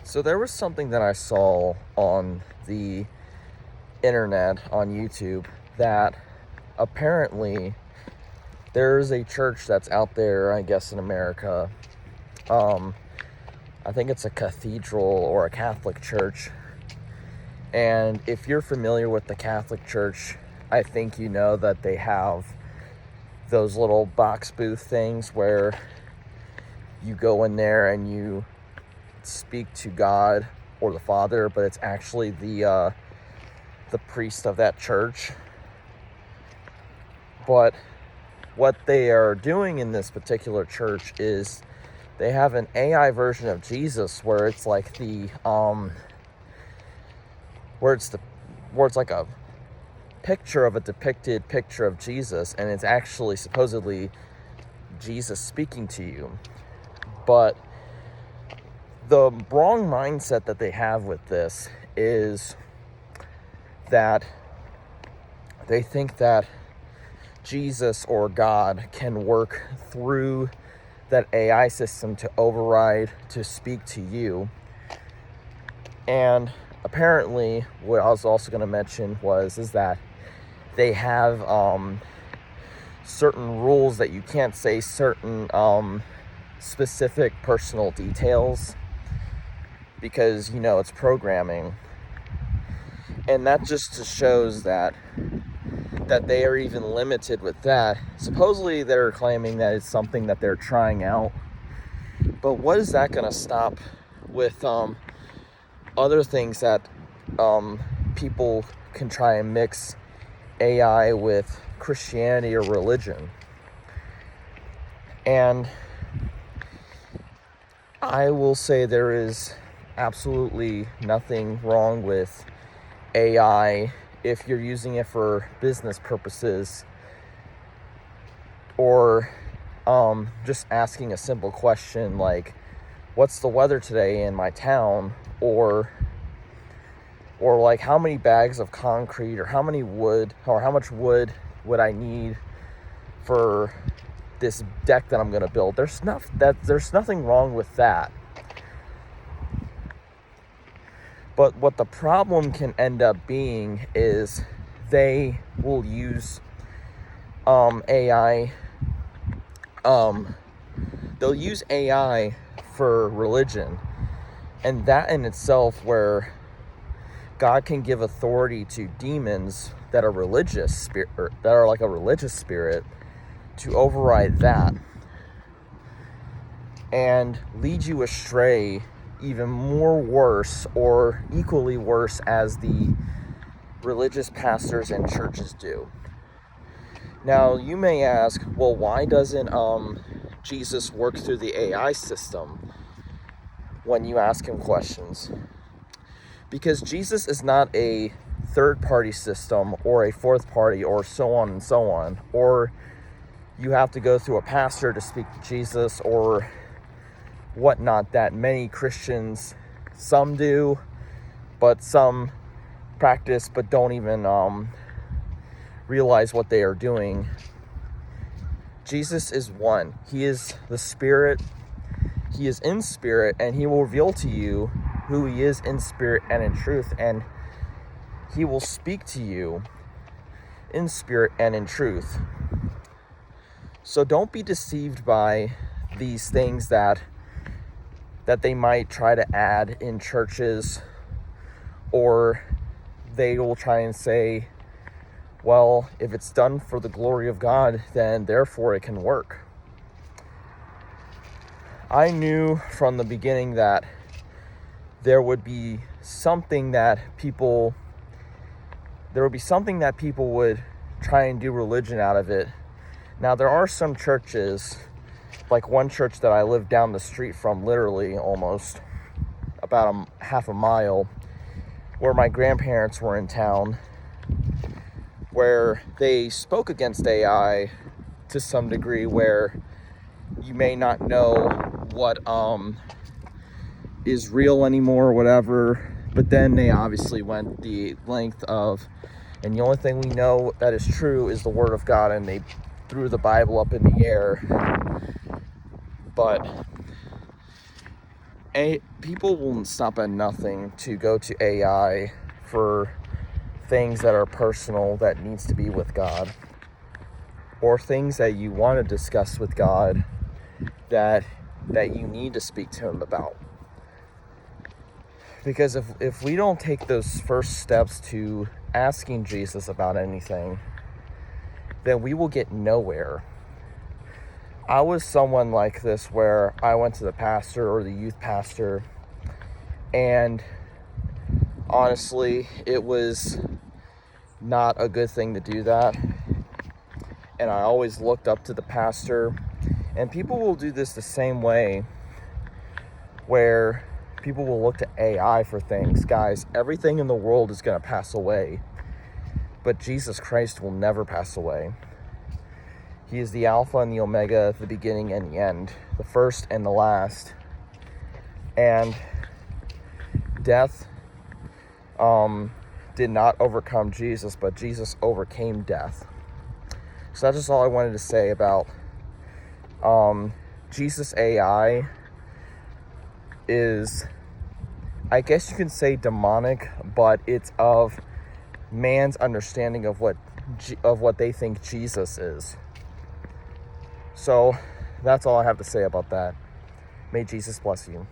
So there was something that I saw on the internet, on YouTube, that apparently there's a church that's out there, I guess in America. I think it's a cathedral or a Catholic church. And if you're familiar with the Catholic Church, I think you know that they have those little box booth things where you go in there and you speak to God or the Father, but it's actually the priest of that church. But what they are doing in this particular church is they have an AI version of Jesus where it's like where it's like a picture of a depicted picture of Jesus, and it's actually supposedly Jesus speaking to you. But the wrong mindset that they have with this is that they think that Jesus or God can work through that AI system to override, to speak to you. And apparently, what I was also going to mention is that they have certain rules that you can't say certain specific personal details because, it's programming. And that just shows that they are even limited with that. Supposedly they're claiming that it's something that they're trying out. But what is that going to stop with other things that people can try and mix AI with Christianity or religion? And I will say there is absolutely nothing wrong with AI if you're using it for business purposes or just asking a simple question like, what's the weather today in my town? Or like, how many bags of concrete or how much wood would I need for this deck that I'm going to build? There's nothing wrong with that. But what the problem can end up being is they will use AI. They'll use AI for religion, and that in itself, where God can give authority to demons that are religious spirit, that are like a religious spirit, to override that and lead you astray even more worse or equally worse as the religious pastors and churches do. Now, you may ask, well, why doesn't Jesus work through the AI system when you ask him questions? Because Jesus is not a third-party system or a fourth party or so on and so on. Or you have to go through a pastor to speak to Jesus or whatnot that many Christians, some do, but some practice but don't even realize what they are doing. Jesus is one. He is the Spirit. He is in spirit, and he will reveal to you who he is in spirit and in truth, and he will speak to you in spirit and in truth. So don't be deceived by these things that they might try to add in churches, or they will try and say, well, if it's done for the glory of God, then therefore it can work. I knew from the beginning that there would be something that people would try and do religion out of it. Now, there are some churches, like one church that I live down the street from, literally almost about half a mile, where my grandparents were in town, where they spoke against AI to some degree, where you may not know what is real anymore or whatever, but then they obviously went the length of, and the only thing we know that is true is the Word of God, and they threw the Bible up in the air. But people will stop at nothing to go to AI for things that are personal that needs to be with God, or things that you want to discuss with God that you need to speak to him about. Because if we don't take those first steps to asking Jesus about anything, then we will get nowhere. I was someone like this where I went to the pastor or the youth pastor, and honestly, it was not a good thing to do that. And I always looked up to the pastor, and people will do this the same way, where people will look to AI for things. Guys, everything in the world is going to pass away, but Jesus Christ will never pass away. He is the Alpha and the Omega, the beginning and the end, the first and the last. And death did not overcome Jesus, but Jesus overcame death. So that's just all I wanted to say about Jesus AI is, I guess you can say, demonic, but it's of man's understanding of what they think Jesus is. So that's all I have to say about that. May Jesus bless you.